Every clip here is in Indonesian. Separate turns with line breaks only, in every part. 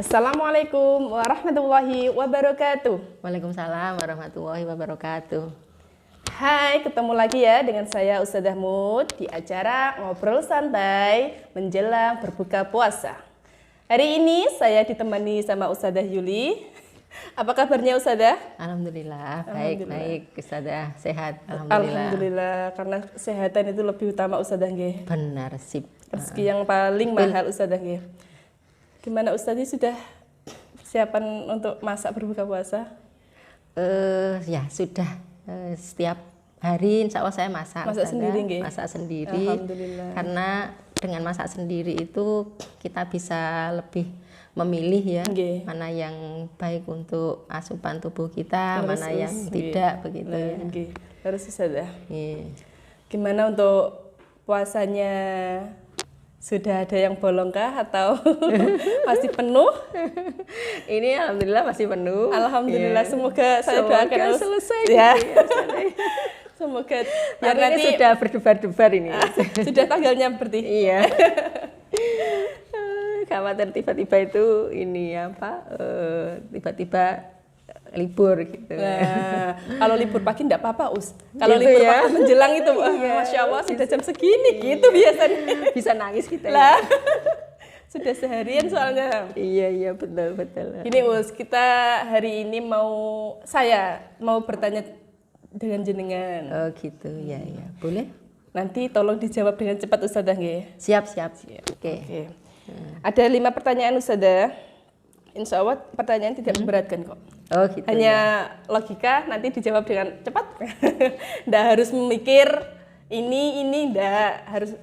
Assalamualaikum warahmatullahi wabarakatuh.
Waalaikumsalam warahmatullahi wabarakatuh.
Hai, ketemu lagi ya dengan saya Ustadzah Mut di acara Ngobrol Santai menjelang berbuka puasa. Hari ini saya ditemani sama Ustadzah Yuli. Apa kabarnya Ustadzah?
Alhamdulillah,
Alhamdulillah.
baik Ustadzah, sehat.
Alhamdulillah, karena kesehatan itu lebih utama Ustadzah nggih.
Benar, sip.
Rezeki yang paling mahal Ustadzah nggih. Gimana Ustadzah sudah persiapan untuk masak berbuka puasa?
Ya sudah, setiap hari insya Allah saya masak.
Masak
Ustadzah.
sendiri nggih?
Masak sendiri.
Alhamdulillah.
Karena dengan masak sendiri itu kita bisa lebih memilih ya,
Nggih.
mana yang baik untuk asupan tubuh kita,
Harus,
mana yang
nggih.
tidak begitu
Nah,
ya.
nggih. Harus Ustadzah.
Iya.
Gimana untuk puasanya? Sudah ada yang bolong kah atau masih penuh?
Ini alhamdulillah masih penuh.
Alhamdulillah,
Iya.
semoga saya
Semoga
doakan
selesai
ya.
gitu ya, Ustadzah.
Semoga
Tapi
biar
ini
nanti
sudah berdebar-debar ini.
sudah tanggalnya berarti.
Iya. Khawatir tiba-tiba itu ini apa? Tiba-tiba libur gitu.
Nah, kalau libur pagi enggak apa-apa, Us. Kalau
Gitu
libur
ya.
waktu menjelang itu,
Iya.
Masya Allah sudah jam segini gitu biasanya.
Bisa nangis kita.
Lah,
Ya.
sudah seharian soalnya.
Iya betul.
Ini Us, kita hari ini saya mau bertanya dengan jenengan.
Oh gitu ya. Boleh?
Nanti tolong dijawab dengan cepat Ustadzah nggih.
Siap. Oke.
Oke. Ada 5 pertanyaan Ustadzah. Insya Allah pertanyaan tidak memberatkan kok.
Oh gitu.
Hanya logika, nanti dijawab dengan cepat. Nggak harus memikir ini nggak harus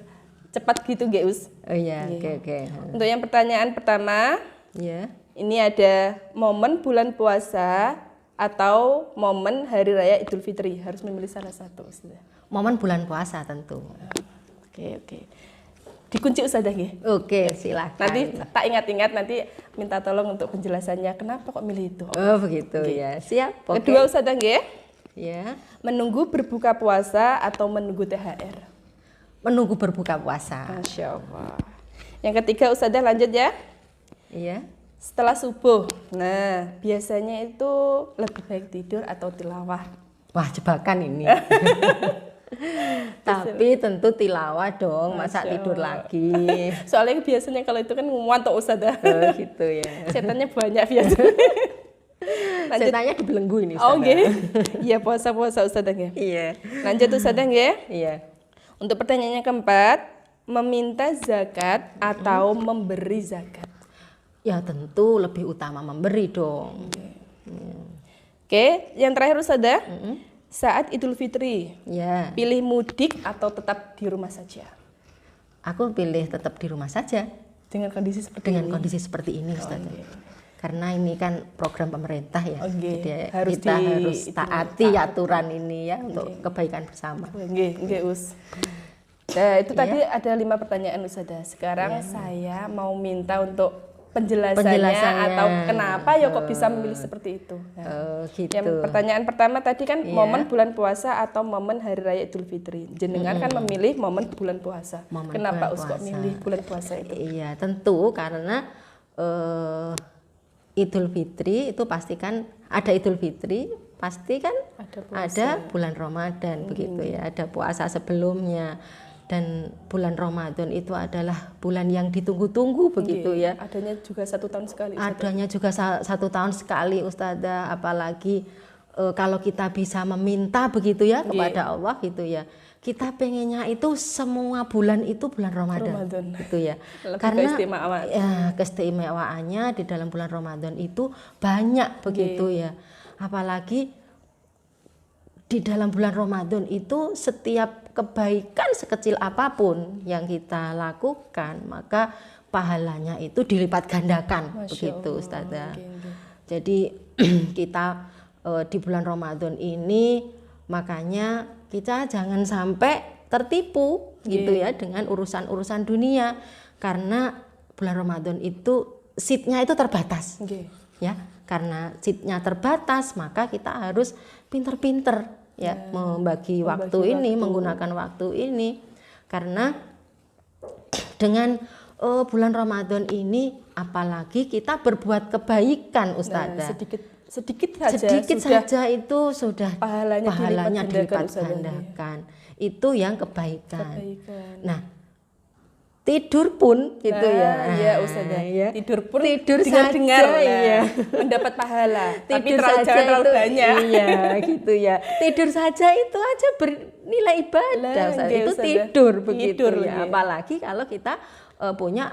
cepat gitu nggih Us.
Oh iya,
Iya.
oke.
Untuk yang pertanyaan pertama,
Ya.
ini ada momen bulan puasa atau momen hari raya Idul Fitri. Harus memilih salah satu Ustadzah.
Momen bulan puasa tentu.
Oke. Dikunci Ustadzah nggih.
Oke, silakan.
Nanti tak ingat-ingat, nanti minta tolong untuk penjelasannya kenapa kok milih itu.
Oh begitu ya. Siap. Oke.
Kedua Ustadzah nggih,
Ya.
menunggu berbuka puasa atau menunggu THR.
Menunggu berbuka puasa.
Masya Allah. Yang ketiga Ustadzah lanjut ya.
Iya.
Setelah subuh. Nah, biasanya itu lebih baik tidur atau tilawah.
Wah, jebakan ini. Tapi tentu tilawah dong, masa
Masya
tidur
Allah.
lagi.
Soalnya biasanya kalau itu kan ngantuk Ustadzah.
Oh gitu ya.
Setannya banyak biasanya. Lanjut.
Setannya dibelenggu ini.
Oh
Ustazah.
nggih. Iya puasa-puasa Ustadzah nggih.
Iya.
Lanjut Ustadzah nggih.
Iya.
Untuk pertanyaan yang keempat, meminta zakat atau memberi zakat.
Ya tentu lebih utama memberi dong.
Oke, yang terakhir Ustadzah, saat Idul Fitri,
Ya.
pilih mudik atau tetap di rumah saja?
Aku pilih tetap di rumah saja
Dengan kondisi seperti
dengan
ini.
kondisi seperti ini, Ustazah. Karena ini kan program pemerintah ya.
Oke.
Jadi
Harus
kita harus
itu,
taati aturan ini ya untuk kebaikan bersama.
Nggih, Us. Nah, itu tadi ada 5 pertanyaan Ustadzah. Sekarang saya mau minta untuk penjelasannya atau kenapa ya kok bisa memilih seperti itu. Nah,
Oh gitu.
yang pertanyaan pertama tadi kan momen bulan puasa atau momen hari raya Idul Fitri. Jenengan kan memilih momen bulan puasa.
Momen
Kenapa
bulan
Us kok
puasa.
milih bulan puasa itu?
Iya, tentu karena Idul Fitri itu pasti kan ada Idul Fitri, pasti kan
Ada puasa.
ada bulan Ramadan begitu ya, ada puasa sebelumnya dan bulan Ramadan itu adalah bulan yang ditunggu-tunggu begitu ya.
Adanya juga 1 tahun sekali. Ustadzah.
Adanya juga 1 tahun sekali Ustazah, apalagi kalau kita bisa meminta begitu ya kepada Allah gitu ya. Kita pengennya itu semua bulan itu bulan Ramadan. Gitu ya.
Lebih
Karena
keistimewaan.
ya, keistimewaannya di dalam bulan Ramadan itu banyak begitu ya. Apalagi di dalam bulan Ramadan itu setiap kebaikan sekecil apapun yang kita lakukan, maka pahalanya itu dilipat gandakan.
Masya
Begitu
Allah.
Ustazah.
Oke.
Jadi kita di bulan Ramadan ini makanya kita jangan sampai tertipu gitu ya dengan urusan-urusan dunia, karena bulan Ramadan itu seatnya itu terbatas. Ya, karena seatnya terbatas maka kita harus pinter-pinter ya membagi waktu ini, menggunakan waktu ini, karena dengan bulan Ramadan ini apalagi kita berbuat kebaikan Ustazah.
Sedikit
saja itu sudah
pahalanya
dilipat gandakan. Itu yang kebaikan. Nah, tidur pun gitu
ya Ustazah.
Ya.
Tidur pun
dengar
ya. Mendapat pahala. Tapi
saja
jangan terlalu banyak.
Iya, gitu ya. Tidur saja itu aja bernilai ibadah. Itu tidur begitu ya. Apalagi kalau kita punya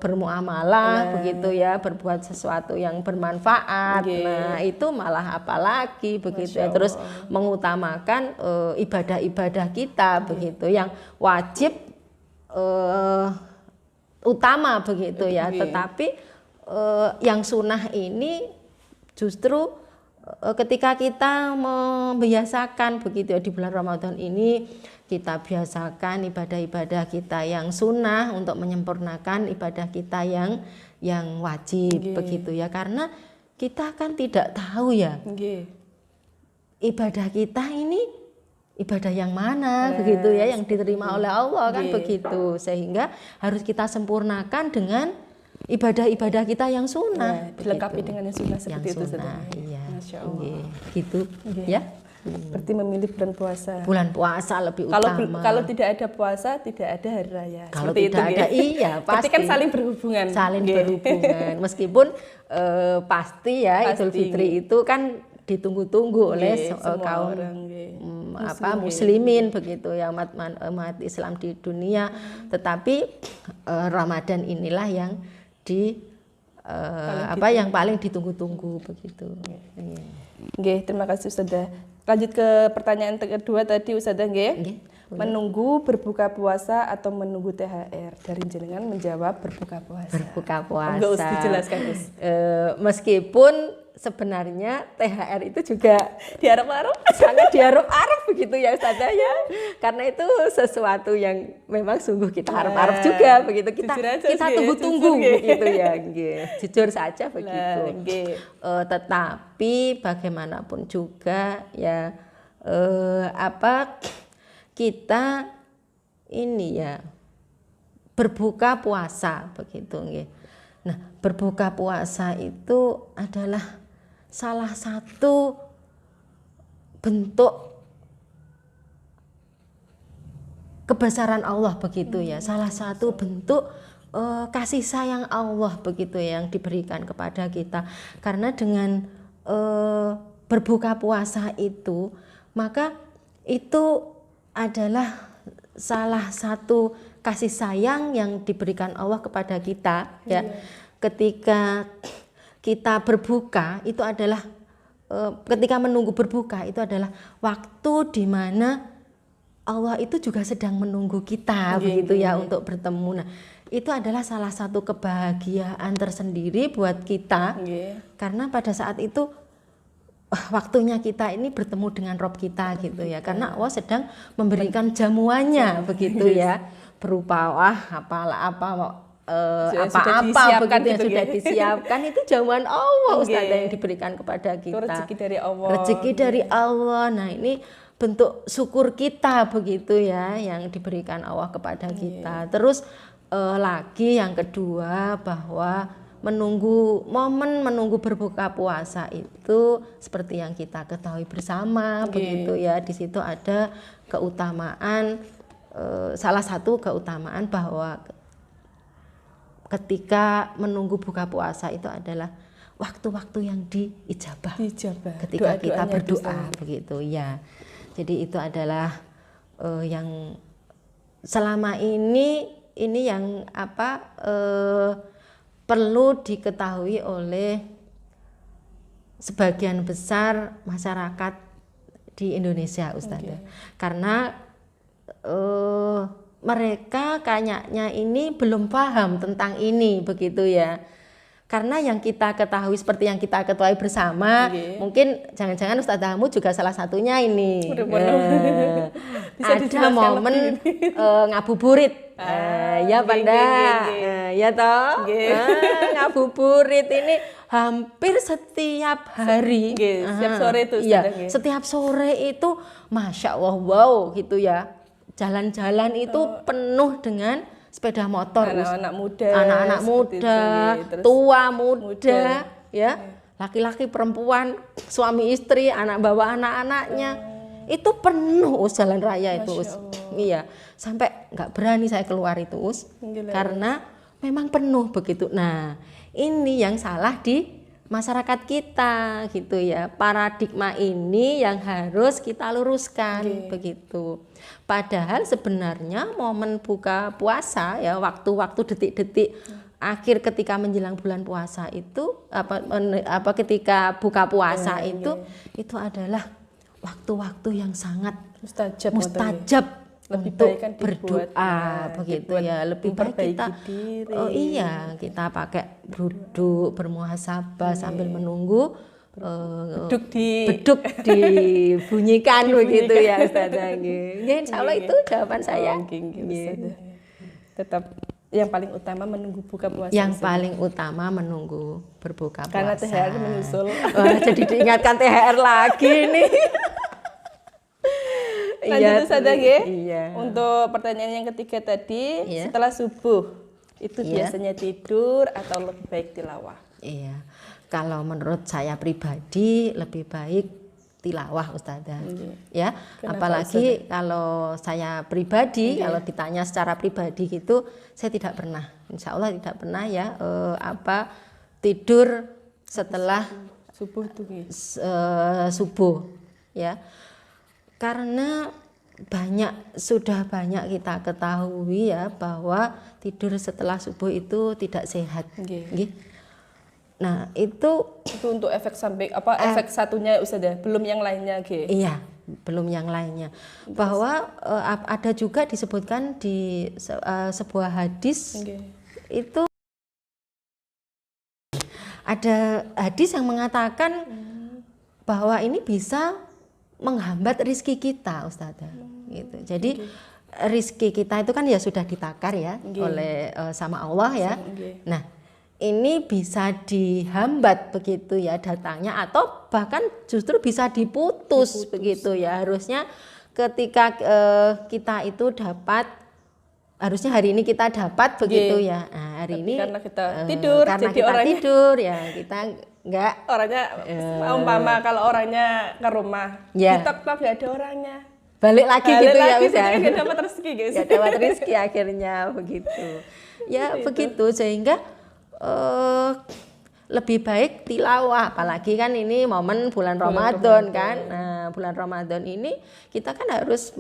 bermuamalah begitu ya, berbuat sesuatu yang bermanfaat. Nah, itu malah apalagi begitu ya. Terus mengutamakan ibadah-ibadah kita begitu yang wajib utama begitu ya. Tetapi yang sunnah ini justru ketika kita membiasakan begitu ya, di bulan Ramadan ini kita biasakan ibadah-ibadah kita yang sunnah untuk menyempurnakan ibadah kita yang wajib begitu ya. Karena kita kan tidak tahu ya ibadah kita ini ibadah yang mana begitu ya, yang diterima oleh Allah kan begitu. Sehingga harus kita sempurnakan dengan ibadah-ibadah kita yang sunnah,
dilengkapi dengan yang sunnah seperti
yang
itu.
Iya.
Masya Allah.
Gitu ya.
Berarti memilih bulan puasa.
Bulan puasa lebih utama.
Kalau tidak ada puasa, tidak ada hari raya.
Kalau
seperti
tidak
itu,
ada, iya pasti.
Berarti kan saling berhubungan.
Berhubungan. Meskipun pasti ya Idul Fitri itu kan ditunggu-tunggu oleh kaum orang, muslimin begitu ya, umat Islam di dunia. Tetapi Ramadan inilah yang yang paling ditunggu-tunggu begitu.
Terima kasih Ustazah. Lanjut ke pertanyaan kedua tadi Ustazah menunggu berbuka puasa atau menunggu THR? Dari jenengan menjawab berbuka puasa.
Berbuka puasa.
Enggak usah dijelaskan, Gus.
Meskipun sebenarnya THR itu juga
diharap-harap,
sangat diharap-harap begitu ya Ustazah ya. Karena itu sesuatu yang memang sungguh kita harap-harap juga begitu. Kita tunggu-tunggu begitu ya. Jujur saja begitu. Tetapi bagaimanapun juga ya kita ini ya berbuka puasa begitu nggih. Nah, berbuka puasa itu adalah salah satu bentuk kebesaran Allah begitu ya. Salah satu bentuk kasih sayang Allah begitu ya, yang diberikan kepada kita. Karena dengan berbuka puasa itu, maka itu adalah salah satu kasih sayang yang diberikan Allah kepada kita ya. Ketika kita berbuka itu adalah ketika menunggu berbuka itu adalah waktu di mana Allah itu juga sedang menunggu kita begitu ya untuk bertemu. Nah, itu adalah salah satu kebahagiaan tersendiri buat kita. Karena pada saat itu waktunya kita ini bertemu dengan Rob kita gitu ya. Karena Allah sedang memberikan jamuannya begitu ya. Berupa apa-apa begitu yang sudah disiapkan itu jamuan Allah Ustazah yang diberikan kepada kita.
Itu rezeki dari Allah.
Rezeki dari Allah. Nah, ini bentuk syukur kita begitu ya yang diberikan Allah kepada kita. Terus lagi yang kedua bahwa menunggu berbuka puasa itu seperti yang kita ketahui bersama begitu ya. Di situ ada keutamaan, salah satu keutamaan bahwa ketika menunggu buka puasa itu adalah waktu-waktu yang diijabah ketika kita berdoa begitu ya. Jadi itu adalah yang selama ini yang perlu diketahui oleh sebagian besar masyarakat di Indonesia Ustazah. Karena mereka kayaknya ini belum paham tentang ini begitu ya. Karena yang kita ketahui seperti yang kita ketahui bersama, mungkin jangan-jangan Ustazahmu juga salah satunya ini. Ada momen ngabuburit. Ya Panda, ya toh. Ngabuburit ini hampir setiap hari.
Setiap sore itu.
Setiap sore itu, masya Allah, wow gitu ya. Jalan-jalan itu penuh dengan sepeda motor,
anak-anak muda,
anak-anak
seperti
muda,
itu, nggih. Terus
tua, muda, ya,
Iya.
laki-laki, perempuan, suami istri, anak bawa anak-anaknya, itu penuh Us jalan raya itu Us. Iya, sampai nggak berani saya keluar itu Us,
Gila.
karena memang penuh begitu. Nah, ini yang salah di masyarakat kita gitu ya. Paradigma ini yang harus kita luruskan begitu. Padahal sebenarnya momen buka puasa ya, waktu-waktu detik-detik akhir ketika menjelang bulan puasa itu apa ketika buka puasa itu adalah waktu-waktu yang sangat mustajab
lebih
untuk
baik kan
berdoa begitu ya, lebih baik kita
diri.
oh iya, kita pakai duduk bermuhasabah sambil menunggu beduk dibunyikan begitu ya Ustazah. Nggih, insyaallah itu jawaban saya.
Tetap yang paling utama menunggu buka puasa.
Yang paling utama menunggu berbuka puasa.
Karena THR menyusul.
Wah, jadi diingatkan THR lagi nih.
Lanjut saja
Iya.
Untuk pertanyaan yang ketiga tadi, setelah subuh itu biasanya tidur atau lebih baik tilawah?
Iya. Kalau menurut saya pribadi lebih baik tilawah Ustazah. Ya, apalagi kalau saya pribadi, kalau ditanya secara pribadi gitu, saya tidak pernah, insya Allah tidak pernah ya tidur setelah
subuh tuh
subuh ya. Karena sudah banyak kita ketahui ya bahwa tidur setelah subuh itu tidak sehat. Nah, itu
untuk efek samping efek satunya Ustazah, belum yang lainnya
Iya, belum yang lainnya. Bahwa ada juga disebutkan di sebuah hadis itu ada hadis yang mengatakan bahwa ini bisa menghambat rizki kita Ustazah gitu. Jadi rizki kita itu kan ya sudah ditakar ya oleh sama Allah ya. Nah, ini bisa dihambat begitu ya datangnya, atau bahkan justru bisa diputus begitu ya. Harusnya ketika kita itu harusnya hari ini kita dapat begitu ya. Nah, hari ini
karena kita tidur,
karena
jadi
kita
orangnya
tidur ya kita enggak
orangnya umpama kalau orangnya ke rumah tok nggak ada orangnya,
balik lagi gitu ya misalnya
nggak dapat rezeki guys,
nggak dapat rezeki akhirnya begitu ya begitu, sehingga lebih baik tilawah, apalagi kan ini momen bulan Ramadan kan. Nah, bulan Ramadan ini kita kan harus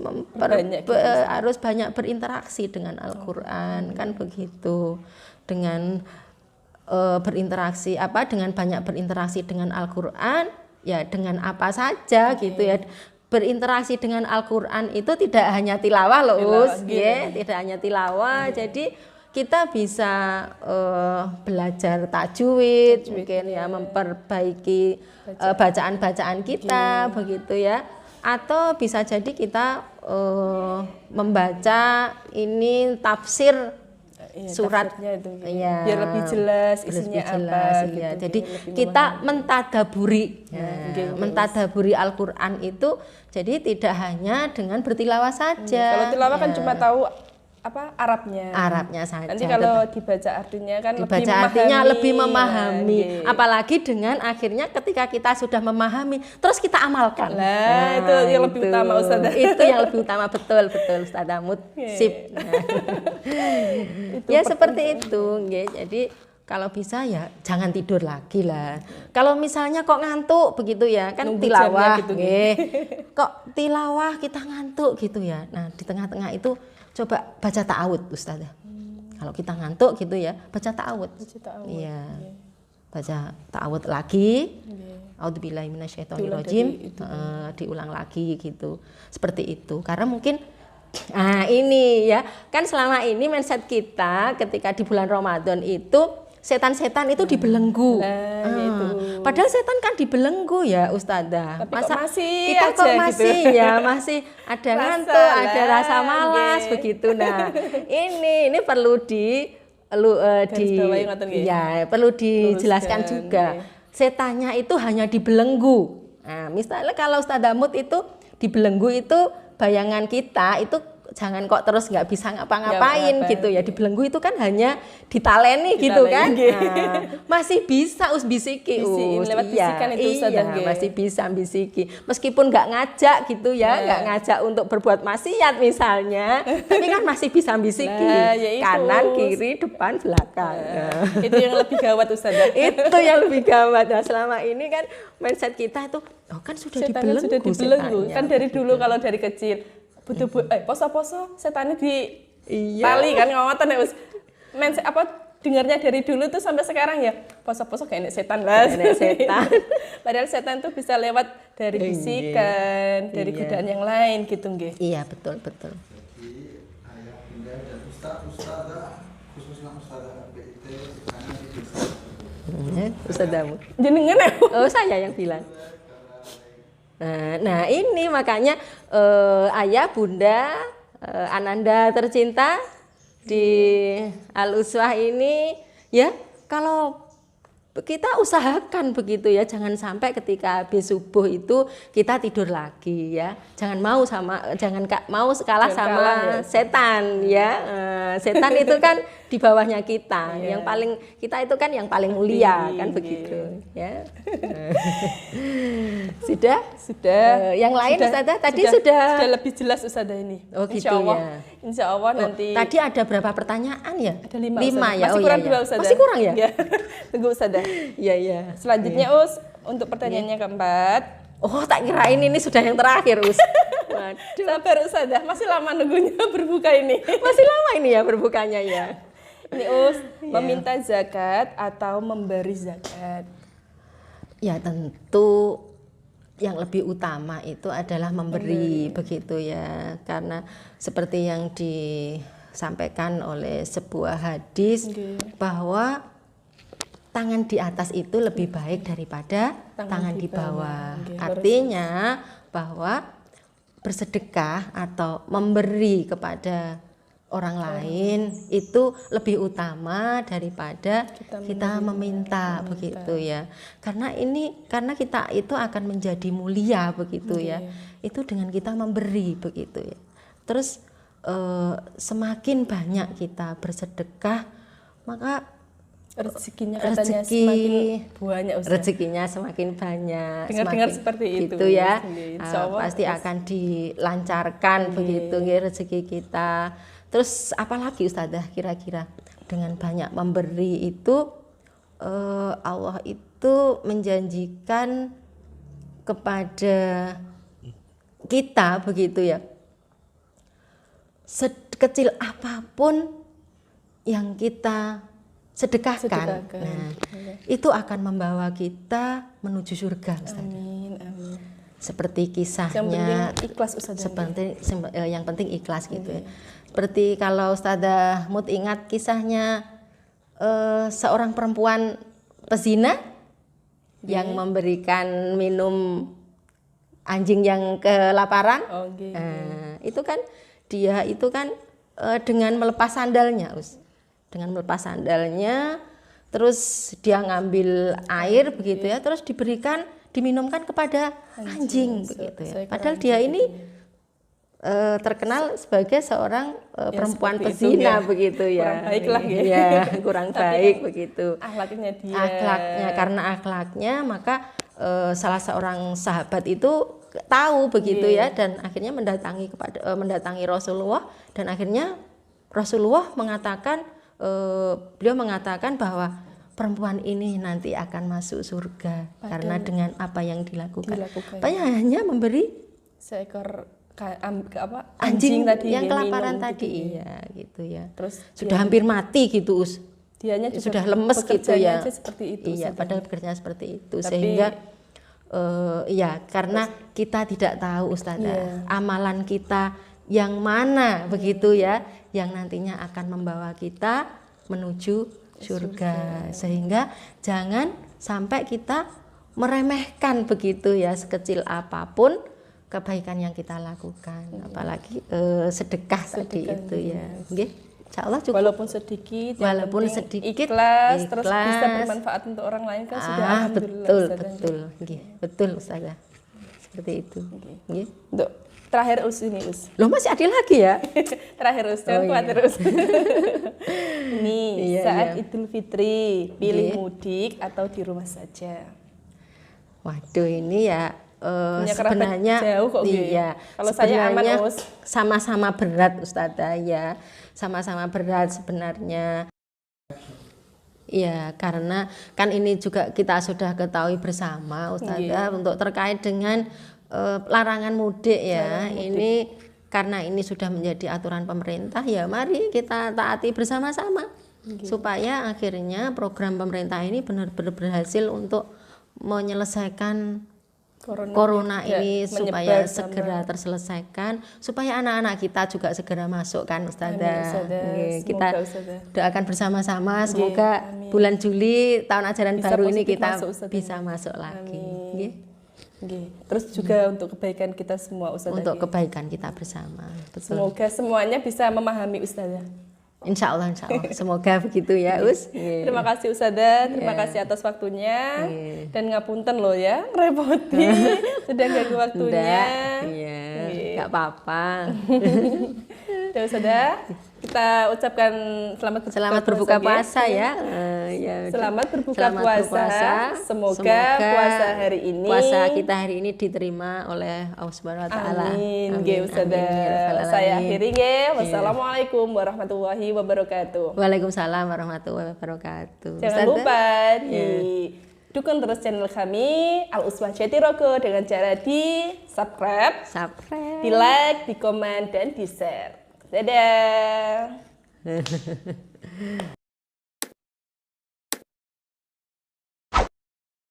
harus banyak berinteraksi dengan Al-Qur'an kan begitu. Dengan berinteraksi dengan banyak berinteraksi dengan Al-Qur'an ya, dengan apa saja gitu ya. Berinteraksi dengan Al-Qur'an itu tidak hanya tilawah loh, tidak hanya tilawah. Jadi kita bisa belajar tajwid mungkin ya, memperbaiki bacaan-bacaan kita begitu ya, atau bisa jadi kita membaca ini tafsir surat
biar lebih jelas isinya apa
gitu. Jadi kita mentadaburi mentadaburi Al-Qur'an itu, jadi tidak hanya dengan bertilawah saja.
Kalau tilawah kan cuma tahu Arabnya
saja.
Nanti kalau dibaca artinya kan
lebih memahami. Apalagi dengan akhirnya ketika kita sudah memahami, terus kita amalkan.
Nah, itu yang lebih utama Ustazah.
Itu yang lebih utama, betul Ustazah Mut. Sip. Ya seperti itu. Jadi kalau bisa ya jangan tidur lagi lah. Kalau misalnya kok ngantuk begitu ya, kan tilawah gitu. Kok tilawah kita ngantuk gitu ya. Nah, di tengah-tengah itu coba baca ta'awud Ustazah. Kalau kita ngantuk gitu ya, baca ta'awud. Iya. Baca ta'awud lagi. A'udzubillahi minasyaitonirrajim. Diulang lagi gitu. Seperti itu. Karena mungkin ini ya, kan selama ini mindset kita ketika di bulan Ramadan itu setan-setan itu dibelenggu.
Gitu.
Padahal setan kan dibelenggu ya Ustazah.
Tapi masa
kita kok masih gitu ya, masih ada ngantuk, ada rasa malas begitu. Nah, ini perlu perlu dijelaskan juga. Setannya itu hanya dibelenggu. Nah, misalnya kalau Ustazah Mut itu dibelenggu itu bayangan kita itu jangan kok terus nggak bisa ngapa-ngapain
Nggak
gitu ya. Dibelenggu itu kan hanya ditaleni gitu kan.
nggih.
Nah, masih bisa bisiki
Bisikin, lewat bisikan itu Ustazah,
iya,
nggih.
masih bisa bisiki. Meskipun nggak ngajak gitu ya, nggak ngajak untuk berbuat maksiat misalnya, tapi kan masih bisa bisiki.
Nah, ya itu.
Kanan, kiri, depan, belakang. Nah.
Itu yang lebih gawat Ustazah.
Itu yang lebih gawat. Nah, selama ini kan mindset kita itu kan sudah
Setannya
dibelenggu,
sudah dibelenggu.
setannya.
Kan dari dulu kalau dari kecil poso-poso setannya di
Iya.
tali kan ngoten ya Us. Dengarnya dari dulu tuh sampai sekarang ya poso-poso kayak enek setan lah.
Enek setan.
Padahal setan tuh bisa lewat dari bisikan, dari
Iya.
godaan yang lain gitu nggih.
Iya, betul.
Jadi ayah bunda dan ustazah khususnya ustazah PIT karena di desa
Ustazamu.
Jenengan ya?
Oh, saya yang bilang. Nah ini makanya ayah, bunda, ananda tercinta di Al-Uswah ini ya, kalau kita usahakan begitu ya, jangan sampai ketika habis subuh itu kita tidur lagi ya, jangan mau kalah
Jangan
sama
kalah ya.
setan ya. Setan itu kan di bawahnya kita, yang paling kita itu kan yang paling mulia kan begitu ya. Sudah yang lain Ustazah tadi sudah
lebih jelas Ustazah ini.
Oh, gitu
Insya Allah nanti
tadi ada berapa pertanyaan ya?
ada 5
ya.
Masih kurang 2 Ustazah.
Masih kurang ya?
Iya. Tunggu Ustazah.
Iya.
Selanjutnya Us, untuk pertanyaannya keempat.
Oh, tak kirain ini sudah yang terakhir, Us. Waduh.
Sabar Ustazah, masih lama nunggunya berbuka ini.
Masih lama ini ya berbukanya ya.
Ini Us, meminta zakat atau memberi zakat?
Ya tentu yang lebih utama itu adalah memberi begitu ya. Karena seperti yang disampaikan oleh sebuah hadis bahwa tangan di atas itu lebih baik daripada tangan di bawah. Artinya bahwa bersedekah atau memberi kepada orang lain itu lebih utama daripada kita meminta begitu ya. Karena kita itu akan menjadi mulia begitu ya. Itu dengan kita memberi begitu ya. Terus semakin banyak kita bersedekah, maka
rezekinya katanya semakin banyak Ustaz.
Rezekinya semakin banyak.
Dengar-dengar seperti itu
gitu ya.
Insyaallah
Pasti akan dilancarkan begitu rezeki kita. Terus apalagi Ustazah kira-kira dengan banyak memberi itu Allah itu menjanjikan kepada kita begitu ya. Sekecil apapun yang kita sedekahkan. Nah, itu akan membawa kita menuju surga, Ustaz.
Amin.
Seperti kisahnya.
Yang penting ikhlas Ustazah.
Yang penting ikhlas gitu ya. Seperti kalau Ustazah Mut ingat kisahnya seorang perempuan pezina yang memberikan minum anjing yang kelaparan. Itu kan dia itu kan dengan melepas sandalnya, dengan melepas sandalnya, terus dia ngambil air begitu ya, terus diminumkan kepada anjing begitu ya. Padahal dia ini terkenal sebagai seorang perempuan pezina begitu ya.
Kurang baik lah ya.
Iya, kurang baik begitu.
Akhlaknya dia.
Karena akhlaknya maka salah seorang sahabat itu tahu begitu ya, dan akhirnya mendatangi Rasulullah, dan akhirnya Rasulullah mengatakan beliau mengatakan bahwa perempuan ini nanti akan masuk surga karena dengan apa yang dilakukan. Hanya memberi
seekor
anjing
tadi
yang
ya,
kelaparan
minum
tadi
gitu.
iya gitu ya.
Terus
sudah hampir mati gitu
dianya juga
sudah lemes gitu ya.
Seperti itu,
iya, padahal bekerjanya seperti itu.
Tapi,
sehingga karena kita tidak tahu Ustazah amalan kita yang mana begitu ya, yang nantinya akan membawa kita menuju surga. Sehingga jangan sampai kita meremehkan begitu ya, sekecil apapun kebaikan yang kita lakukan, apalagi sedekah tadi itu ya. Nggih, insyaallah cukup.
Walaupun sedikit, ikhlas, terus bisa bermanfaat untuk orang lain kan sudah alhamdulillah.
Betul, nggih. Betul Ustazah. Seperti itu. Nggih.
Terakhir Us ini Us.
Loh masih ada lagi ya?
Terakhir Us, jangan
Oh,
khawatir Us. Ini
Iya,
saat
iya.
Idul Fitri, pilih
Iya.
mudik atau di rumah saja.
Waduh ini ya
Punya kerabat
sebenarnya
jauh kok, Gi.
iya.
Kalau saya aman,
Sebenarnya
Us.
sama-sama berat Ustazah ya. Sama-sama berat sebenarnya. Iya, karena kan ini juga kita sudah ketahui bersama Ustazah untuk terkait dengan larangan mudik ya. Ini karena ini sudah menjadi aturan pemerintah ya mari kita taati bersama-sama supaya akhirnya program pemerintah ini benar-benar berhasil untuk menyelesaikan corona
tidak
ini
menyebar
supaya
sama-
segera terselesaikan supaya anak-anak kita juga segera masuk kan
Amin,
Ustazah.
Ustazah.
Nggih,
Semoga,
kita
Ustazah.
doakan bersama-sama
Nggih,
semoga
amin.
bulan Juli tahun ajaran
Bisa
baru ini
positif
kita
masuk, Ustazah.
bisa masuk lagi.
Amin.
Nggih.
Nggih. Terus juga untuk kebaikan kita semua Ustazah.
Untuk
Nggih.
kebaikan kita bersama. Betul.
Semoga semuanya bisa memahami Ustazah.
Insya Allah. Semoga begitu ya, Us. Nggih.
Terima kasih Ustazah, terima kasih atas waktunya.
Iya.
Dan ngapunten loh ya, repoti. Sudah ganggu waktunya.
Enggak, iya,
Nggih.
enggak apa-apa.
Ya Ustazah, kita ucapkan
Selamat berbuka puasa
nggih.
ya. Ya,
Selamat berbuka
selamat
puasa.
berpuasa.
Semoga puasa hari ini
puasa kita hari ini diterima oleh Allah Subhanahu wa taala.
Amin. Nggih
ya
Ustazah.
rabbal
Saya
alamin.
akhiri nggih. Wassalamualaikum warahmatullahi wabarakatuh.
Waalaikumsalam warahmatullahi wabarakatuh.
Jangan
Ustazah?
lupa di dukung terus channel kami Al Uswah Jatirogo dengan cara di subscribe,
Subscribe.
di like, di komen, dan di share. Dadah.